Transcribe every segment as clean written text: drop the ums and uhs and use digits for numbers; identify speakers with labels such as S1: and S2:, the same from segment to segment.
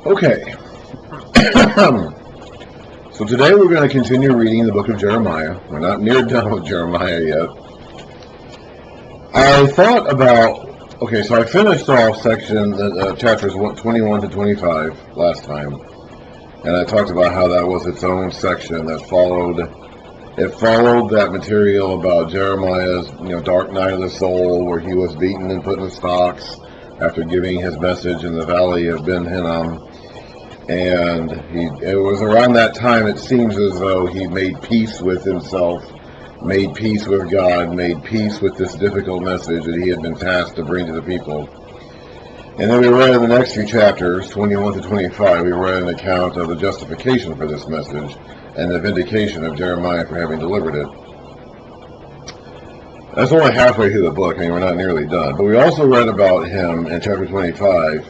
S1: Okay. So today we're going to continue reading the book of Jeremiah. We're not near done with Jeremiah yet. I thought about, okay, so I finished off chapters 21 to 25 last time. And I talked about how that was its own section that followed that material about Jeremiah's, dark night of the soul, where he was beaten and put in the stocks after giving his message in the valley of Ben Hinnom. And it was around that time, it seems as though he made peace with himself, made peace with God, made peace with this difficult message that he had been tasked to bring to the people. And then we read in the next few chapters, 21 to 25, we read an account of the justification for this message and the vindication of Jeremiah for having delivered it. That's only halfway through the book. I mean, we're not nearly done. But we also read about him in chapter 25,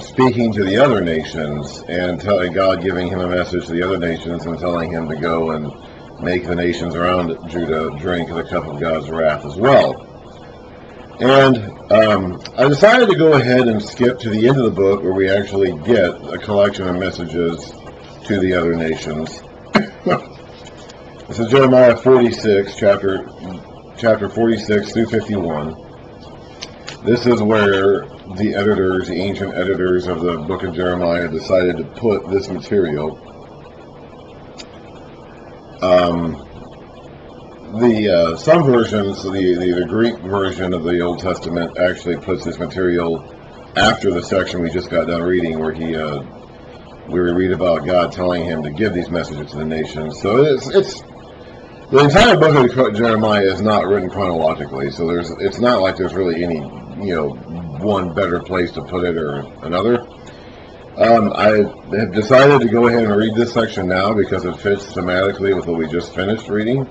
S1: speaking to the other nations and telling God, giving him a message to the other nations and telling him to go and make the nations around Judah drink the cup of God's wrath as well. And I decided to go ahead and skip to the end of the book where we actually get a collection of messages to the other nations. This is Jeremiah 46, chapter 46 through 51. This is where the ancient editors of the book of Jeremiah decided to put this material. Some versions, the Greek version of the Old Testament actually puts this material after the section we just got done reading, where we read about God telling him to give these messages to the nations. So it's the entire book of Jeremiah is not written chronologically, so it's not like there's really any one better place to put it or another. I have decided to go ahead and read this section now because it fits thematically with what we just finished reading.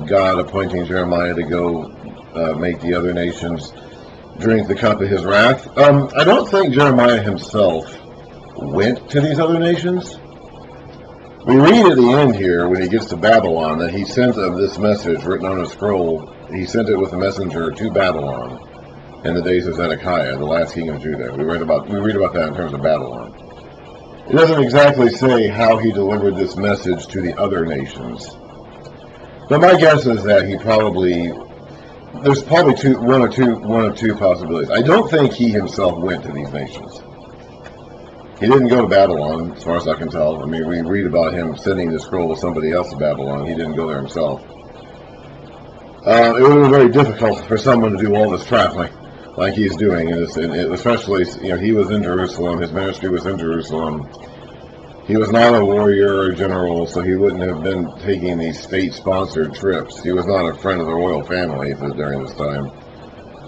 S1: God appointing Jeremiah to go make the other nations drink the cup of his wrath. I don't think Jeremiah himself went to these other nations. We read at the end here, when he gets to Babylon, that he sent of this message written on a scroll. He sent it with a messenger to Babylon in the days of Zedekiah, the last king of Judah. We read about that in terms of Babylon. It doesn't exactly say how he delivered this message to the other nations. But my guess is that there's probably one of two possibilities. I don't think he himself went to these nations. He didn't go to Babylon, as far as I can tell. I mean, we read about him sending the scroll to somebody else in Babylon. He didn't go there himself. It would be very difficult for someone to do all this traveling like he's doing, and especially, he was in Jerusalem. His ministry was in Jerusalem. He was not a warrior or a general, so he wouldn't have been taking these state-sponsored trips. He was not a friend of the royal family during this time.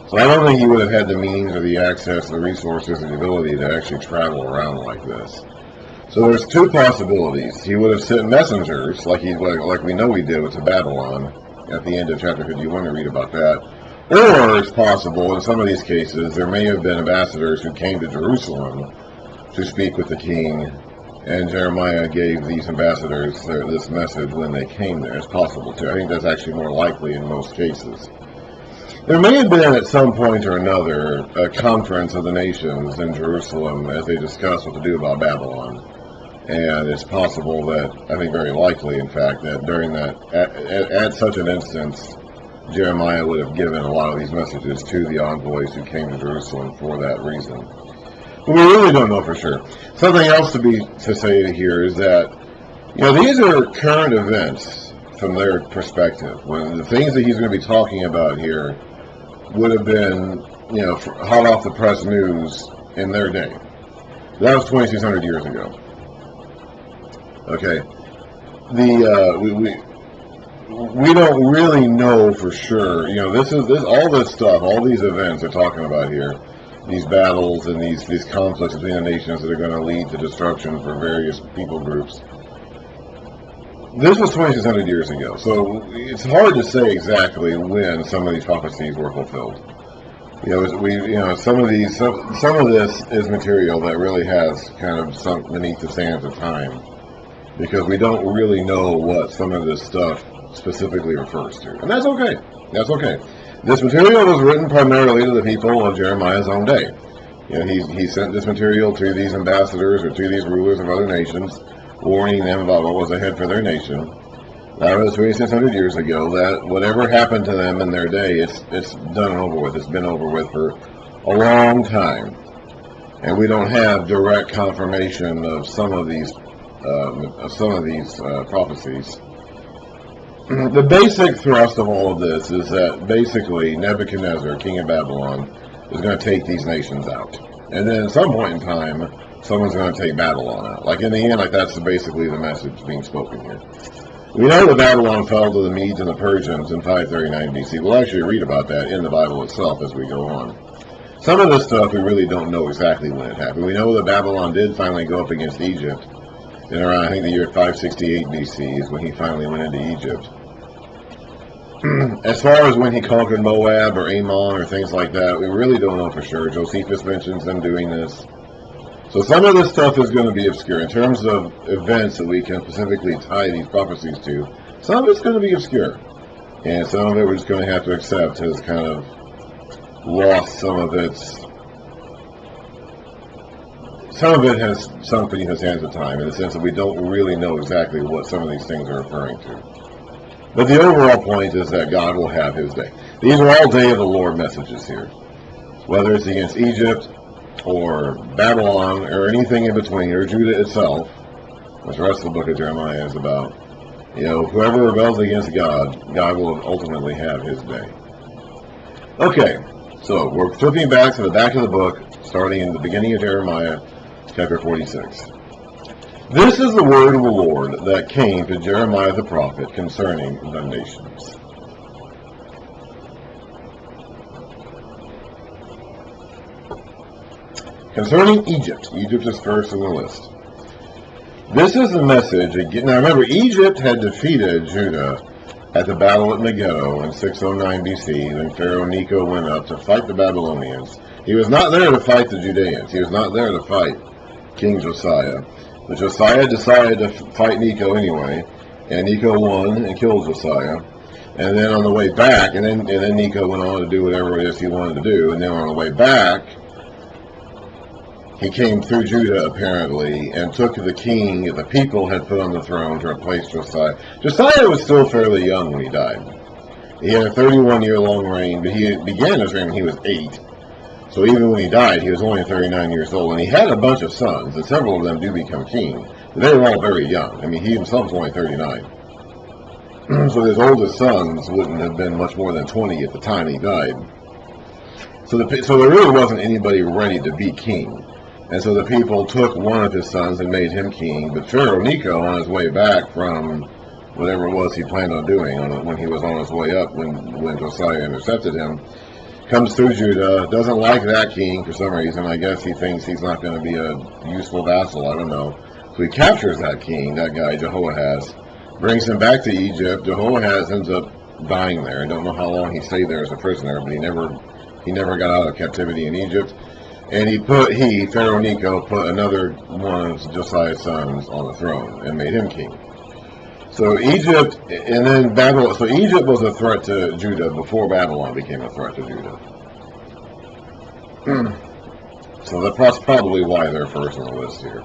S1: So I don't think he would have had the means or the access, the resources, or the ability to actually travel around like this. So there's two possibilities. He would have sent messengers, like we know he did to Babylon at the end of chapter 51 to read about that. Or it's possible, in some of these cases, there may have been ambassadors who came to Jerusalem to speak with the king, and Jeremiah gave these ambassadors this message when they came there. It's possible too. I think that's actually more likely in most cases. There may have been at some point or another a conference of the nations in Jerusalem as they discussed what to do about Babylon. And it's possible that, I think very likely in fact, that during that, at such an instance, Jeremiah would have given a lot of these messages to the envoys who came to Jerusalem for that reason. But we really don't know for sure. Something else to say here is that, these are current events from their perspective. When the things that he's going to be talking about here would have been, hot off the press news in their day. That was 2,600 years ago. Okay. We don't really know for sure. All this stuff, all these events they're talking about here, these battles and these conflicts between the nations that are going to lead to destruction for various people groups. This was 2,600 years ago, so it's hard to say exactly when some of these prophecies were fulfilled. Some of this is material that really has kind of sunk beneath the sands of time, because we don't really know what some of this stuff specifically refers to, and that's okay. That's okay. This material was written primarily to the people of Jeremiah's own day. he sent this material to these ambassadors or to these rulers of other nations, warning them about what was ahead for their nation. That was 2,600 years ago. That whatever happened to them in their day, it's done and over with. It's been over with for a long time, and we don't have direct confirmation of some of these prophecies. The basic thrust of all of this is that basically Nebuchadnezzar, king of Babylon, is going to take these nations out, and then at some point in time, someone's going to take Babylon out. Like in the end, like that's basically the message being spoken here. We know that Babylon fell to the Medes and the Persians in 539 BC. We'll actually read about that in the Bible itself as we go on. Some of this stuff we really don't know exactly when it happened. We know that Babylon did finally go up against Egypt in around, I think, the year 568 BC is when he finally went into Egypt. As far as when he conquered Moab or Ammon or things like that, we really don't know for sure. Josephus mentions them doing this. So some of this stuff is going to be obscure. In terms of events that we can specifically tie these prophecies to, some of it's going to be obscure. And some of it we're just going to have to accept has kind of lost some of it has sunk beneath the sands of time, in the sense that we don't really know exactly what some of these things are referring to. But the overall point is that God will have his day. These are all day of the Lord messages here. Whether it's against Egypt, or Babylon, or anything in between, or Judah itself, which the rest of the book of Jeremiah is about. Whoever rebels against God, God will ultimately have his day. Okay, so we're flipping back to the back of the book, starting in the beginning of Jeremiah, chapter 46. This is the word of the Lord that came to Jeremiah the prophet concerning the nations. Concerning Egypt. Egypt is first on the list. This is the message. Now remember, Egypt had defeated Judah at the battle at Megiddo in 609 BC. Then Pharaoh Neco went up to fight the Babylonians. He was not there to fight the Judeans. He was not there to fight King Josiah. But Josiah decided to fight Neco anyway. And Neco won and killed Josiah. And then on the way back, and then Neco went on to do whatever it is he wanted to do. And then on the way back, he came through Judah, apparently, and took the king that the people had put on the throne to replace Josiah. Josiah was still fairly young when he died. He had a 31-year-long reign, but he began his reign when he was 8. So even when he died, he was only 39 years old. And he had a bunch of sons, and several of them do become king. But they were all very young. I mean, he himself was only 39. So his oldest sons wouldn't have been much more than 20 at the time he died. So there really wasn't anybody ready to be king. And so the people took one of his sons and made him king. But Pharaoh Neco, on his way back from whatever it was he planned on doing when he was on his way up, when Josiah intercepted him, comes through Judah, doesn't like that king for some reason. I guess he thinks he's not going to be a useful vassal. I don't know. So he captures that king, that guy, Jehoahaz, brings him back to Egypt. Jehoahaz ends up dying there. I don't know how long he stayed there as a prisoner, but he never got out of captivity in Egypt. And Pharaoh Neco, put another one of Josiah's sons on the throne and made him king. So Egypt, and then Babylon. So Egypt was a threat to Judah before Babylon became a threat to Judah. So that's probably why they're first on the list here.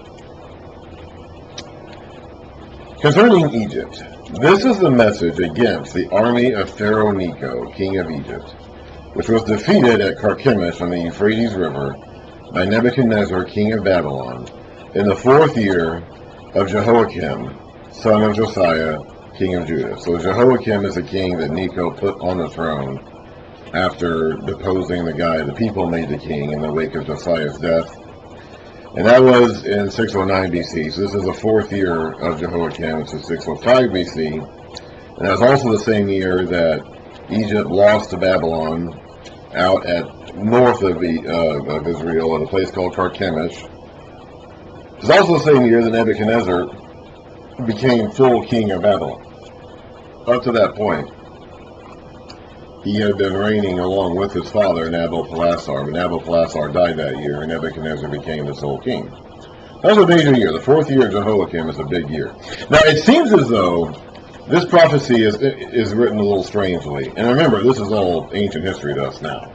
S1: Concerning Egypt, this is the message against the army of Pharaoh Neco, king of Egypt, which was defeated at Carchemish on the Euphrates River by Nebuchadnezzar, king of Babylon, in the 4th year of Jehoiakim, son of Josiah, king of Judah. So Jehoiakim is the king that Neco put on the throne after deposing the people made the king in the wake of Josiah's death. And that was in 609 BC. So this is the 4th year of Jehoiakim, which is 605 BC. And that was also the same year that Egypt lost to Babylon out at north of Israel at a place called Carchemish. It's also the same year that Nebuchadnezzar became full king of Babylon. Up to that point, he had been reigning along with his father, Nabopolassar, but Nabopolassar died that year, and Nebuchadnezzar became the sole king. That was a major year. The 4th year of Jehoiakim is a big year. Now, it seems as though this prophecy is written a little strangely. And remember, this is all ancient history to us now.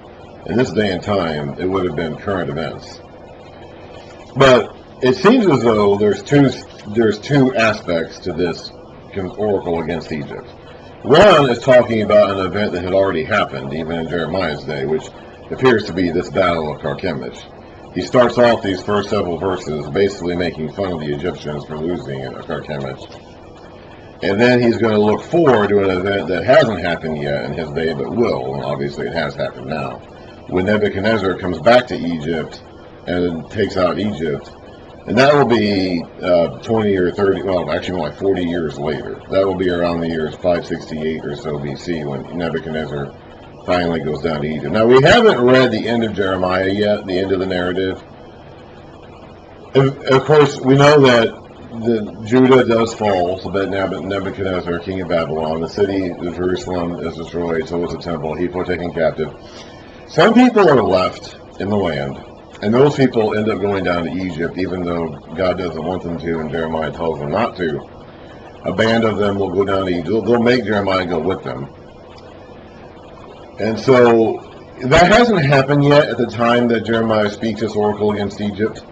S1: in this day and time, it would have been current events. But it seems as though there's two aspects to this oracle against Egypt. One is talking about an event that had already happened, even in Jeremiah's day, which appears to be this battle of Carchemish. He starts off these first several verses basically making fun of the Egyptians for losing at Carchemish. And then he's going to look forward to an event that hasn't happened yet in his day, but will, and obviously it has happened now, when Nebuchadnezzar comes back to Egypt and takes out Egypt. And that will be 20 or 30, well, actually more like 40 years later. That will be around the years 568 or so BC when Nebuchadnezzar finally goes down to Egypt. Now, we haven't read the end of Jeremiah yet, the end of the narrative. Of course, we know that Judah does fall, so that Nebuchadnezzar, king of Babylon, the city of Jerusalem is destroyed, so is the temple, people are taken captive. Some people are left in the land, and those people end up going down to Egypt, even though God doesn't want them to, and Jeremiah tells them not to. A band of them will go down to Egypt. They'll make Jeremiah go with them. And so, that hasn't happened yet at the time that Jeremiah speaks this oracle against Egypt.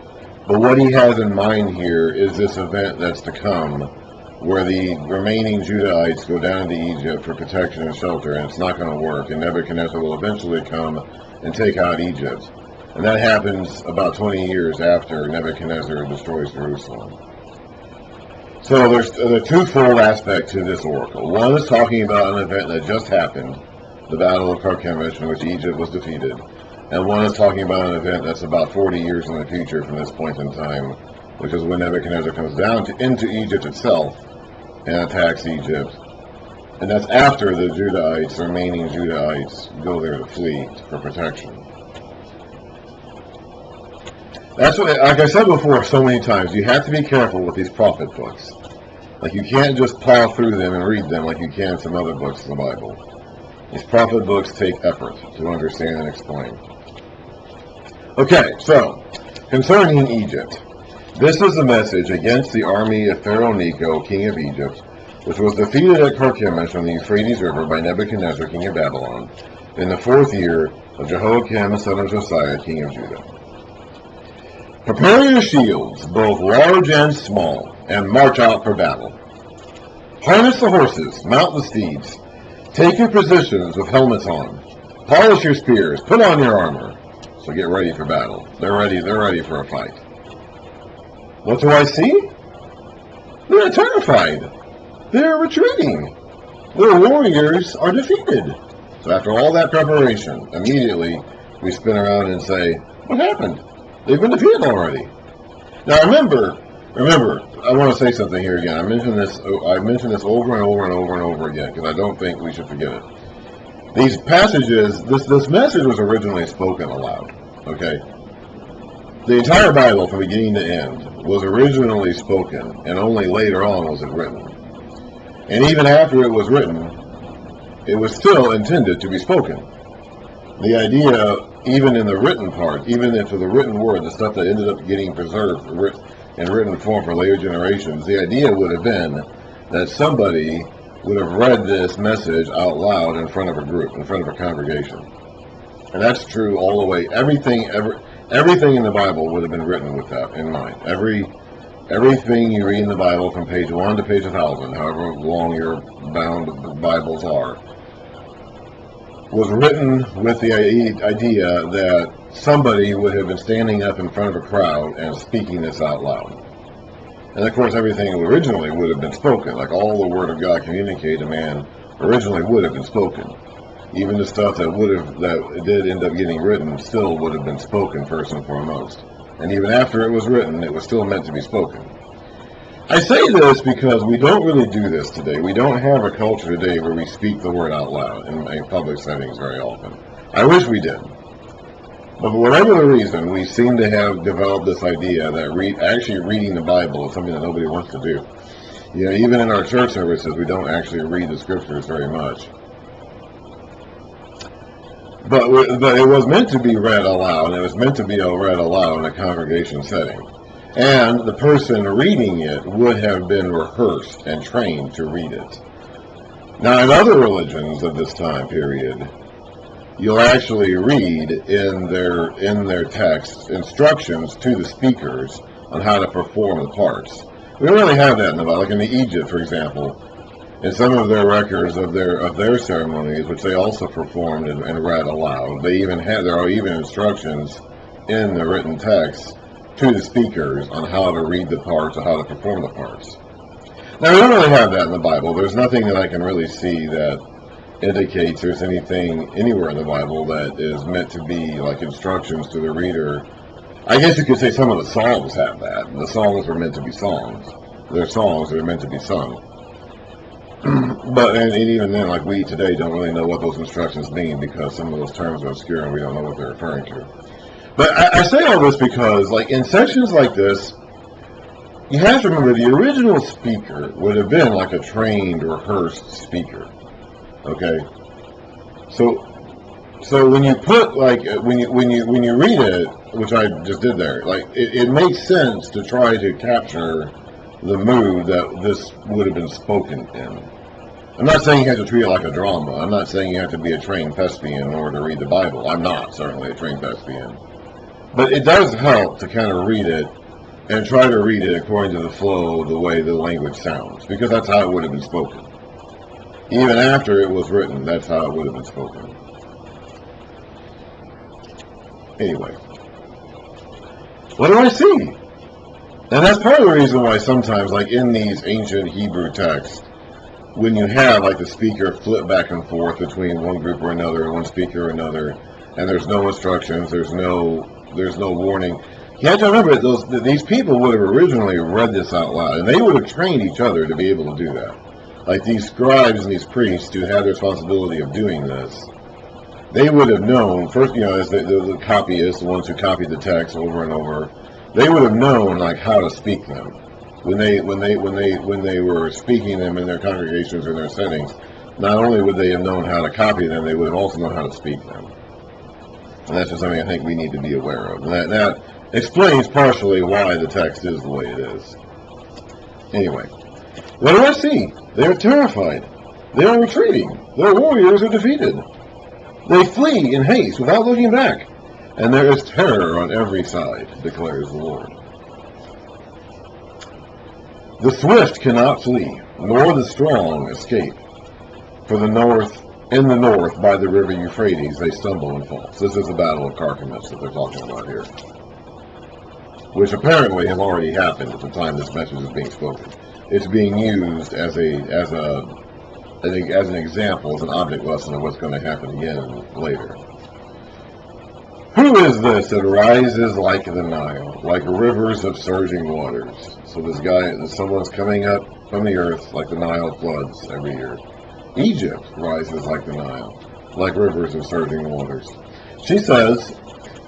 S1: But what he has in mind here is this event that's to come, where the remaining Judahites go down to Egypt for protection and shelter, and it's not going to work, and Nebuchadnezzar will eventually come and take out Egypt. And that happens about 20 years after Nebuchadnezzar destroys Jerusalem. So there's a twofold aspect to this oracle. One is talking about an event that just happened, the Battle of Carchemish, in which Egypt was defeated. And one is talking about an event that's about 40 years in the future from this point in time, which is when Nebuchadnezzar comes down into Egypt itself and attacks Egypt. And that's after the Judahites, the remaining Judahites, go there to flee for protection. That's what, like I said before so many times, you have to be careful with these prophet books. Like, you can't just plow through them and read them like you can some other books in the Bible. These prophet books take effort to understand and explain. Okay, so, concerning Egypt, this is a message against the army of Pharaoh Neco, king of Egypt, which was defeated at Carchemish on the Euphrates River by Nebuchadnezzar, king of Babylon, in the 4th year of Jehoiakim, son of Josiah, king of Judah. Prepare your shields, both large and small, and march out for battle. Harness the horses, mount the steeds. Take your positions with helmets on. Polish your spears, put on your armor. So get ready for battle. They're ready for a fight. What do I see? They're terrified. They're retreating. Their warriors are defeated. So after all that preparation, immediately we spin around and say, what happened? They've been defeated already. Now remember, I want to say something here again. I mentioned this over and over and over and over again, because I don't think we should forget it. These passages, this message was originally spoken aloud, okay? The entire Bible, from beginning to end, was originally spoken, and only later on was it written. And even after it was written, it was still intended to be spoken. The idea, even in the written part, even into the written word, the stuff that ended up getting preserved in written form for later generations, the idea would have been that somebody would have read this message out loud in front of a group, in front of a congregation. And that's true all the way. Everything in the Bible would have been written with that in mind. Everything you read in the Bible from page 1 to page 1000, however long your bound Bibles are, was written with the idea that somebody would have been standing up in front of a crowd and speaking this out loud. And of course, everything originally would have been spoken. Like all the Word of God communicated to man originally would have been spoken. Even the stuff that did end up getting written still would have been spoken first and foremost. And even after it was written, it was still meant to be spoken. I say this because we don't really do this today. We don't have a culture today where we speak the word out loud in public settings very often. I wish we did. But for whatever the reason, we seem to have developed this idea that actually reading the Bible is something that nobody wants to do. You know, even in our church services, we don't actually read the scriptures very much. But it was meant to be read aloud, and it was meant to be read aloud in a congregation setting. And the person reading it would have been rehearsed and trained to read it. Now, in other religions of this time period, you'll actually read in their text instructions to the speakers on how to perform the parts. We don't really have that in the Bible. Like in the Egypt, for example, in some of their records of their ceremonies, which they also performed and read aloud, there are even instructions in the written text to the speakers on how to read the parts or how to perform the parts. Now, we don't really have that in the Bible. There's nothing that I can really see that indicates there's anything anywhere in the Bible that is meant to be like instructions to the reader. I guess you could say some of the Psalms have that. The songs were meant to be songs. They're songs that are meant to be sung. But and even then, like we today don't really know what those instructions mean because some of those terms are obscure and we don't know what they're referring to. But I say all this because, like, in sections like this, you have to remember the original speaker would have been like a trained, rehearsed speaker. Okay, so when you put when you read it, which I just did there, like it makes sense to try to capture the mood that this would have been spoken in. I'm not saying you have to treat it like a drama. I'm not saying you have to be a trained thespian in order to read the Bible. I'm not certainly a trained thespian, but it does help to kind of read it and try to read it according to the flow, the way the language sounds, because that's how it would have been spoken. Even after it was written, that's how it would have been spoken. Anyway, what do I see? And that's part of the reason why sometimes, like in these ancient Hebrew texts, when you have like the speaker flip back and forth between one group or another, one speaker or another, and there's no instructions, there's no warning. You have to remember that these people would have originally read this out loud, and they would have trained each other to be able to do that. Like these scribes and these priests who had the responsibility of doing this, they would have known, first, as the copyists, the ones who copied the text over and over, they would have known like how to speak them. When they were speaking them in their congregations or in their settings, not only would they have known how to copy them, they would have also known how to speak them. And that's just something I think we need to be aware of. And that explains partially why the text is the way it is. Anyway, what do I see? They're terrified. They are retreating. Their warriors are defeated. They flee in haste without looking back. And there is terror on every side, declares the Lord. The swift cannot flee, nor the strong escape. For in the north, by the river Euphrates, they stumble and fall. So this is the Battle of Carchemish that they're talking about here, which apparently has already happened at the time this message is being spoken. It's being used as an example, as an object lesson of what's going to happen again later. Who is this that rises like the Nile, like rivers of surging waters? So someone's coming up from the earth like the Nile floods every year. Egypt rises like the Nile, like rivers of surging waters. She says,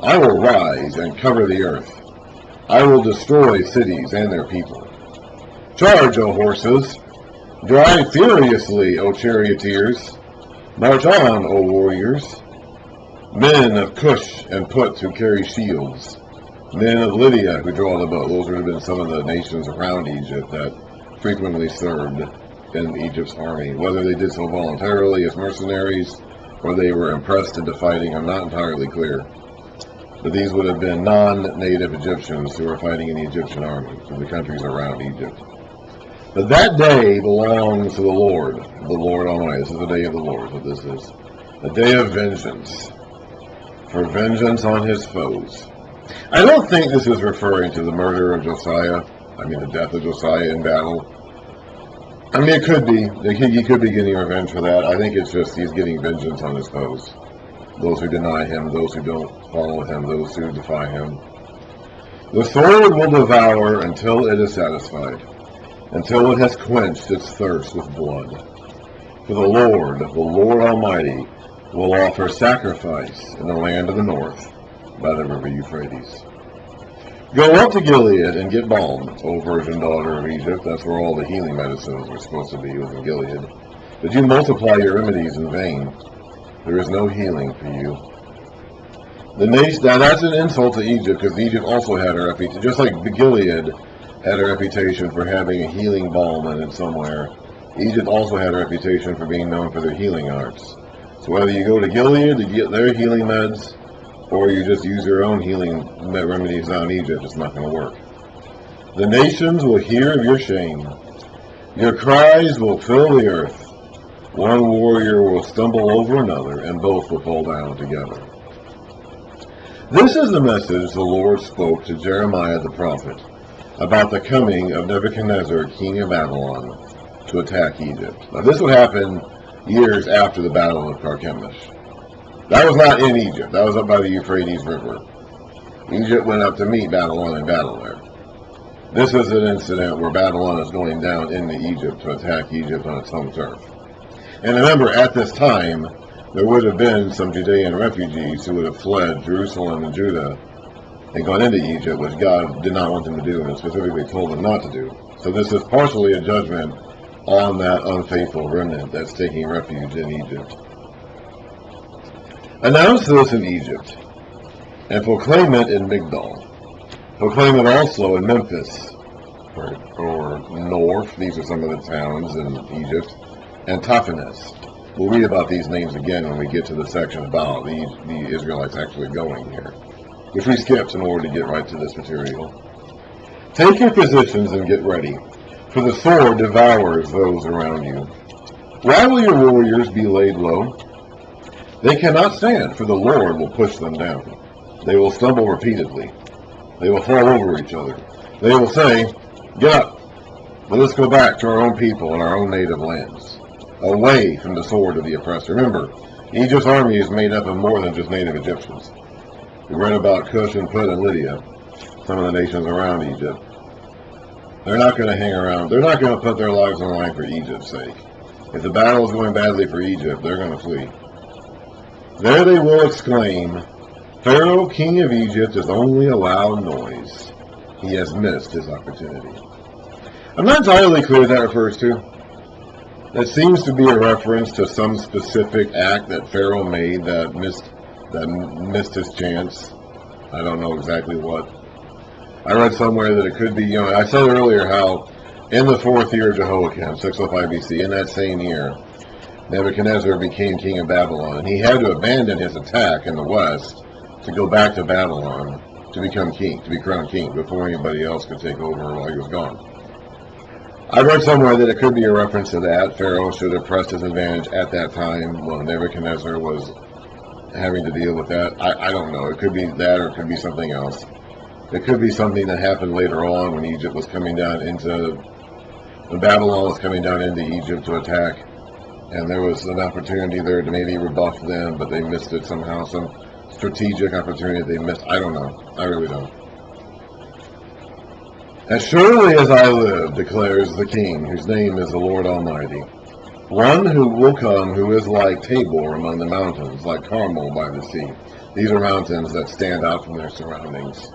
S1: I will rise and cover the earth. I will destroy cities and their people. Charge, O horses! Drive furiously, O charioteers! March on, O warriors! Men of Cush and Put who carry shields. Men of Lydia who draw the bow. Those would have been some of the nations around Egypt that frequently served in Egypt's army. Whether they did so voluntarily as mercenaries or they were impressed into fighting, I'm not entirely clear. But these would have been non-native Egyptians who were fighting in the Egyptian army from the countries around Egypt. But that day belongs to the Lord Almighty. This is the day of the Lord, what this is. A day of vengeance, for vengeance on his foes. I don't think this is referring to the murder of Josiah. The death of Josiah in battle. It could be. He could be getting revenge for that. I think it's just he's getting vengeance on his foes. Those who deny him, those who don't follow him, those who defy him. The sword will devour until it is satisfied, until it has quenched its thirst with blood. For the Lord Almighty, will offer sacrifice in the land of the north by the river Euphrates. Go up to Gilead and get balm, O virgin daughter of Egypt. That's where all the healing medicines were supposed to be, was in Gilead. But you multiply your remedies in vain. There is no healing for you. Now that's an insult to Egypt, because Egypt also had a reputation, just like Gilead had a reputation for having a healing balm in it somewhere. Egypt also had a reputation for being known for their healing arts. So whether you go to Gilead to get their healing meds, or you just use your own healing remedies down in Egypt, it's not going to work. The nations will hear of your shame. Your cries will fill the earth. One warrior will stumble over another, and both will fall down together. This is the message the Lord spoke to Jeremiah the prophet about the coming of Nebuchadnezzar, king of Babylon, to attack Egypt. Now this would happen years after the Battle of Carchemish. That was not in Egypt. That was up by the Euphrates River. Egypt went up to meet Babylon in battle there. This is an incident where Babylon is going down into Egypt to attack Egypt on its home turf. And remember, at this time, there would have been some Judean refugees who would have fled Jerusalem and Judah and gone into Egypt, which God did not want them to do, and specifically told them not to do. So this is partially a judgment on that unfaithful remnant that's taking refuge in Egypt. Announce this in Egypt, and proclaim it in Megiddo. Proclaim it also in Memphis, or North. These are some of the towns in Egypt, and Tahpanhes. We'll read about these names again when we get to the section about the Israelites actually going here, which we skipped in order to get right to this material. Take your positions and get ready, for the sword devours those around you. Why will your warriors be laid low? They cannot stand, for the Lord will push them down. They will stumble repeatedly. They will fall over each other. They will say, "Get up, let us go back to our own people and our own native lands, away from the sword of the oppressor." Remember, Egypt's army is made up of more than just native Egyptians. We read about Cush and Put and Lydia, some of the nations around Egypt. They're not going to hang around. They're not going to put their lives on the line for Egypt's sake. If the battle is going badly for Egypt, they're going to flee. There they will exclaim, "Pharaoh, king of Egypt, is only a loud noise. He has missed his opportunity." I'm not entirely clear what that refers to. That seems to be a reference to some specific act that Pharaoh made that missed his chance. I don't know exactly what. I read somewhere that it could be, I said earlier how in the 4th year of Jehoiakim, 605 BC, in that same year, Nebuchadnezzar became king of Babylon, and he had to abandon his attack in the west to go back to Babylon to become king, to be crowned king, before anybody else could take over while he was gone. I read somewhere that it could be a reference to that. Pharaoh should have pressed his advantage at that time when Nebuchadnezzar was having to deal with that. I don't know. It could be that, or it could be something else. It could be something that happened later on when Egypt was coming down when Babylon was coming down into Egypt to attack, and there was an opportunity there to maybe rebuff them, but they missed it somehow. Some strategic opportunity they missed. I don't know. I really don't. "As surely as I live, declares the King, whose name is the Lord Almighty, one who will come who is like Tabor among the mountains, like Carmel by the sea." These are mountains that stand out from their surroundings.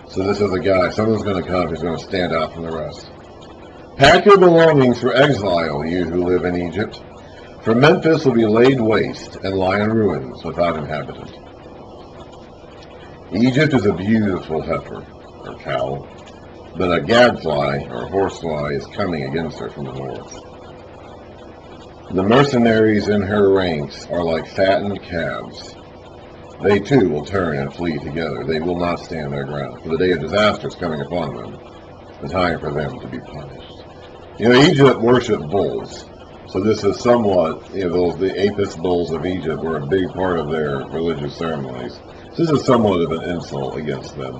S1: So this is a guy, someone's going to come who's going to stand out from the rest. "Pack your belongings for exile, you who live in Egypt, for Memphis will be laid waste and lie in ruins without inhabitant." Egypt is a beautiful heifer, or cow, but a gadfly, or horsefly, is coming against her from the north. The mercenaries in her ranks are like fattened calves. They too will turn and flee together. They will not stand their ground, for the day of disaster is coming upon them, the time for them to be punished. Egypt worshipped bulls, so this is somewhat, the Apis bulls of Egypt were a big part of their religious ceremonies. So this is somewhat of an insult against them.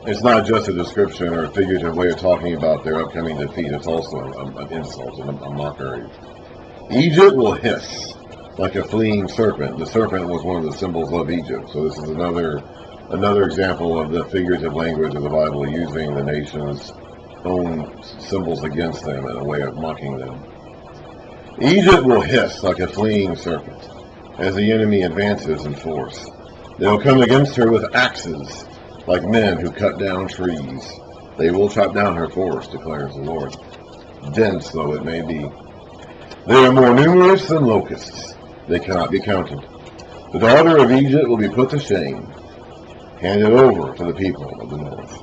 S1: It's not just a description or a figurative way of talking about their upcoming defeat. It's also an insult and a mockery. "Egypt will hiss like a fleeing serpent." The serpent was one of the symbols of Egypt. So this is another example of the figurative language of the Bible, using the nation's own symbols against them in a way of mocking them. "Egypt will hiss like a fleeing serpent as the enemy advances in force. They will come against her with axes, like men who cut down trees. They will chop down her forest, declares the Lord, dense though it may be. They are more numerous than locusts. They cannot be counted. The daughter of Egypt will be put to shame, handed over to the people of the north."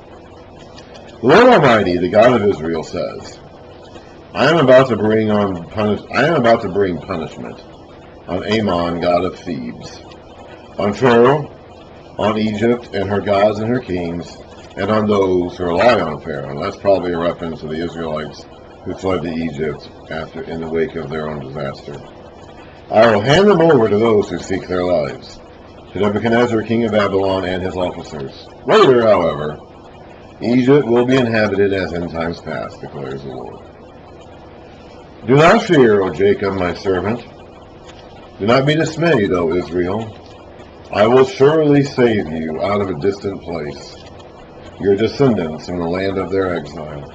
S1: The Lord Almighty, the God of Israel, says, I am about to bring punishment on Ammon, god of Thebes, on Pharaoh, on Egypt and her gods and her kings, and on those who rely on Pharaoh. And that's probably a reference to the Israelites who fled to Egypt in the wake of their own disaster. I will hand them over to those who seek their lives, to Nebuchadnezzar, king of Babylon, and his officers. Later, however, Egypt will be inhabited as in times past, declares the Lord. Do not fear, O Jacob, my servant. Do not be dismayed, O Israel. I will surely save you out of a distant place, your descendants in the land of their exile.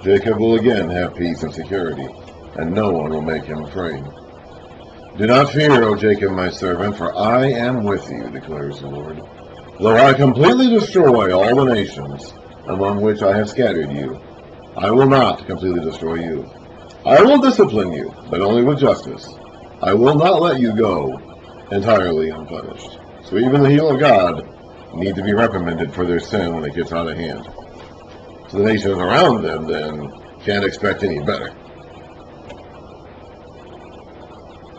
S1: Jacob will again have peace and security, and no one will make him afraid. Do not fear, O Jacob, my servant, for I am with you, declares the Lord. Though I completely destroy all the nations among which I have scattered you, I will not completely destroy you. I will discipline you, but only with justice. I will not let you go entirely unpunished. So even the heel of God need to be reprimanded for their sin when it gets out of hand. So the nations around them then can't expect any better.